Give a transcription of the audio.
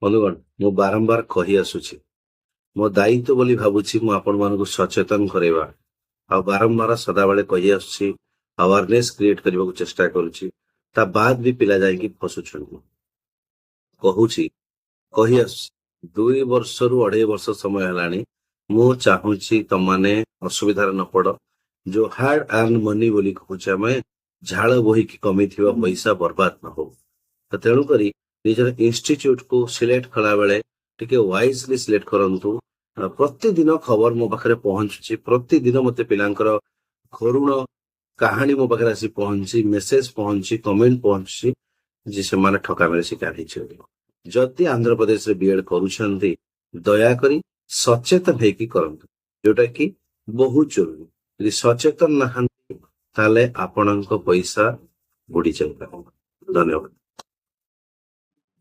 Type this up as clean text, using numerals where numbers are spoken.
ବନ୍ଧୁଗଣ ମୁଁ ବାରମ୍ବାର କହି ଆସୁଛି ମୋ ଦାୟିତ୍ୱ ବୋଲି ଭାବୁଛି ମୁଁ ଆପଣମାନଙ୍କୁ ସଚେତନ କରାଇବା ଆଉ ବାରମ୍ବାର ସଦାବେଳେ କହି ଆସୁଛି ଆୱାରନେସ୍ କ୍ରିଏଟ କରିବାକୁ ଚେଷ୍ଟା କରୁଛି ତା ବାଦ ବି ପିଲା ଯାଇକି ଫସୁଛନ୍ତି କହୁଛି କହି ଆସୁଛି 2 ବର୍ଷରୁ 2.5 ବର୍ଷ ସମୟ ହେଲାଣି ମୁଁ ଚାହୁଁଛି ତମମାନେ ଅସୁବିଧାରେ ନ ପଡ ଯୋଉ ହାର୍ଡ ଆର୍ନ ମନି ବୋଲି କହୁଛେ ଆମେ ଝାଳ ବୋହିକି କମିଥିବା ପଇସା ବର୍ବାଦ ନ ହଉ ତ ତେଣୁକରି ନିଜର ଇନଷ୍ଟିଚ୍ୟୁଟ କୁ ସିଲେକ୍ଟ କଲା ବେଳେ ଟିକେ ୱାଇଜଲି ସିଲେକ୍ଟ କରନ୍ତୁ। ପ୍ରତିଦିନ ଖବର ମୋ ପାଖରେ ପହଞ୍ଚୁଛି ପ୍ରତିଦିନ ମତେ ପିଲାଙ୍କର କରୁଣ କାହାଣୀ ମୋ ପାଖରେ ଆସି ପହଞ୍ଚି ମେସେଜ ପହଞ୍ଚି କମେଣ୍ଟ ପହଞ୍ଚୁଛି ଯେ ସେମାନେ ଠକାମିରେ ଶିକାର ହେଇଛନ୍ତି। ଯଦି ଆନ୍ଧ୍ରପ୍ରଦେଶରେ ବିଏଡ୍ କରୁଛନ୍ତି ଦୟାକରି ସଚେତନ ହେଇକି କରନ୍ତୁ ଯୋଉଟା କି ବହୁତ ଜରୁରୀ। ଯଦି ସଚେତନ ନାହାନ୍ତି ତାହେଲେ ଆପଣଙ୍କ ପଇସା ବୁଡି ଯାଇପାରେ। ଧନ୍ୟବାଦ।